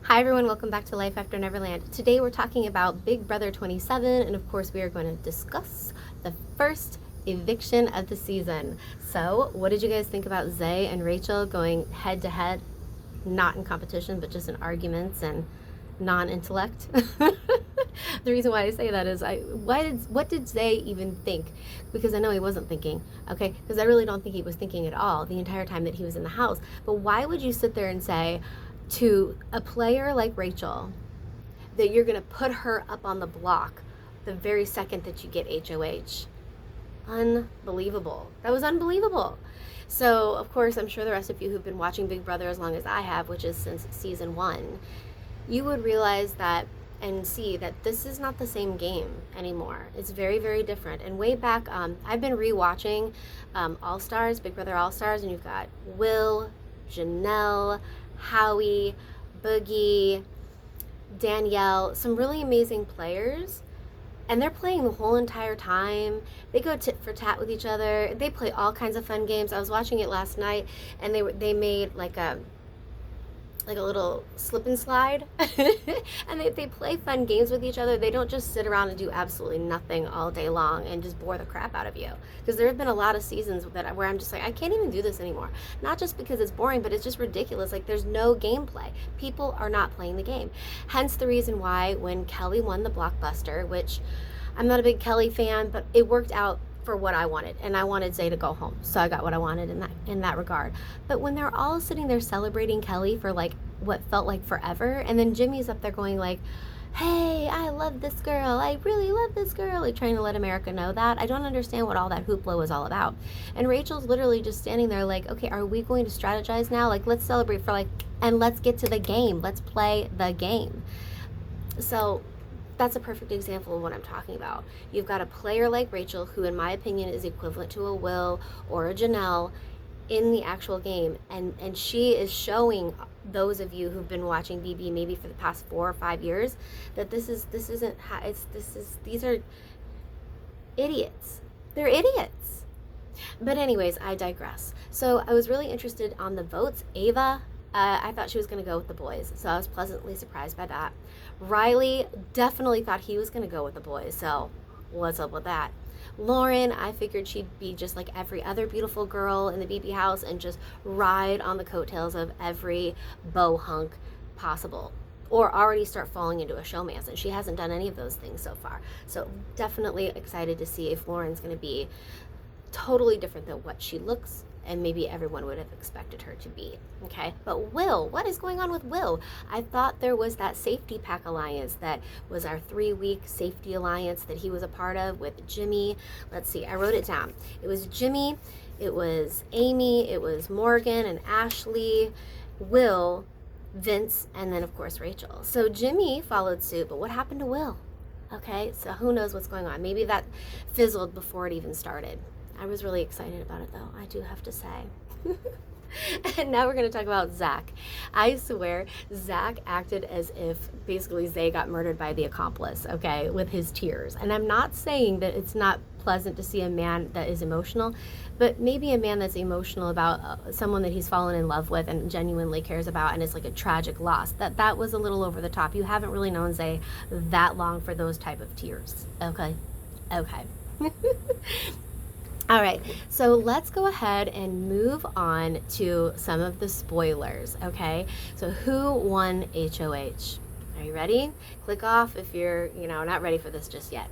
Hi everyone, welcome back to Life After Neverland. Today we're talking about Big Brother 27, and of course we are going to discuss the first eviction of the season. So, what did you guys think about Zay and Rachel going head to head? Not in competition, but just in arguments and non-intellect. The reason why I say that is what did Zay even think? Because I know he wasn't thinking, okay? Because I really don't think he was thinking at all the entire time that he was in the house. But why would you sit there and say to a player like Rachel that you're going to put her up on the block the very second that you get HOH? Unbelievable. That was unbelievable. So, of course, I'm sure the rest of you who've been watching Big Brother as long as I have, which is since season 1, you would realize that and see that this is not the same game anymore. It's very, very different. And way back, I've been rewatching All Stars, Big Brother All Stars, and you've got Will, Janelle, Howie, Boogie, Danielle, some really amazing players. And they're playing the whole entire time. They go tit for tat with each other. They play all kinds of fun games. I was watching it last night, and they made like a little slip and slide. And they play fun games with each other. They don't just sit around and do absolutely nothing all day long and just bore the crap out of you. Because there have been a lot of seasons where I'm just like, I can't even do this anymore. Not just because it's boring, but it's just ridiculous. Like, there's no gameplay. People are not playing the game. Hence the reason why when Kelly won the Blockbuster, which I'm not a big Kelly fan, but it worked out for what I wanted, and I wanted Zay to go home, so I got what I wanted in that regard. But when they're all sitting there celebrating Kelly for like what felt like forever, and then Jimmy's up there going like, hey, I love this girl, I really love this girl, like trying to let America know that. I don't understand what all that hoopla was all about. And Rachel's literally just standing there like, okay, are we going to strategize now? Like, let's celebrate for like, and let's get to the game. Let's play the game. So that's a perfect example of what I'm talking about. You've got a player like Rachel, who in my opinion is equivalent to a Will or a Janelle in the actual game, and she is showing those of you who've been watching BB maybe for the past 4 or 5 years that these are idiots. They're idiots. But anyways, I digress. So I was really interested on the votes. Ava, I thought she was going to go with the boys, so I was pleasantly surprised by that. Riley definitely thought he was going to go with the boys, so what's up with that? Lauren, I figured she'd be just like every other beautiful girl in the BB house and just ride on the coattails of every beau hunk possible, or already start falling into a showmance, and she hasn't done any of those things so far. So definitely excited to see if Lauren's going to be totally different than what she looks and maybe everyone would have expected her to be. Okay, but Will, what is going on with Will? I thought there was that safety pack alliance that was our 3-week safety alliance that he was a part of with Jimmy. Let's see, I wrote it down. It was Jimmy, it was Amy, it was Morgan and Ashley, Will, Vince, and then of course Rachel. So Jimmy followed suit, but what happened to Will? Okay, so who knows what's going on? Maybe that fizzled before it even started. I was really excited about it, though, I do have to say. And now we're going to talk about Zach. I swear, Zach acted as if basically Zay got murdered by the accomplice, okay, with his tears. And I'm not saying that it's not pleasant to see a man that is emotional, but maybe a man that's emotional about someone that he's fallen in love with and genuinely cares about, and it's like a tragic loss. That was a little over the top. You haven't really known Zay that long for those type of tears, okay? Okay. All right, so let's go ahead and move on to some of the spoilers, okay? So who won HOH? Are you ready? Click off if you're, not ready for this just yet.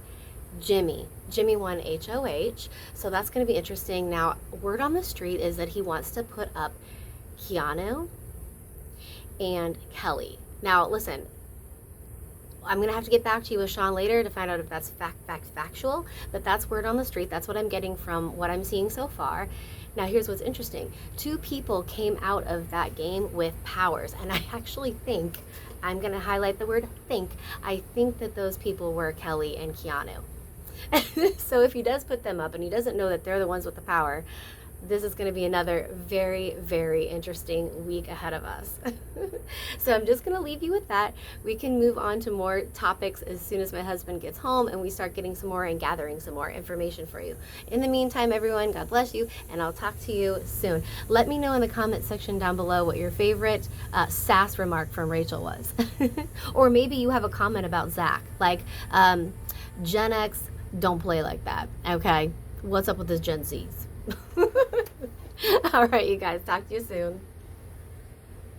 Jimmy won HOH, so that's going to be interesting. Now, word on the street is that he wants to put up Keanu and Kelly. Now, listen, I'm going to have to get back to you with Sean later to find out if that's factual, but that's word on the street. That's what I'm getting from what I'm seeing so far. Now, here's what's interesting. 2 people came out of that game with powers, and I actually think, I'm going to highlight the word think, I think that those people were Kelly and Keanu. So if he does put them up and he doesn't know that they're the ones with the power, this is going to be another very, very interesting week ahead of us. So I'm just going to leave you with that. We can move on to more topics as soon as my husband gets home and we start getting some more and gathering some more information for you. In the meantime, everyone, God bless you, and I'll talk to you soon. Let me know in the comment section down below what your favorite sass remark from Rachel was. Or maybe you have a comment about Zach, like Gen X, don't play like that, okay? What's up with this Gen Zs? All right, you guys, talk to you soon.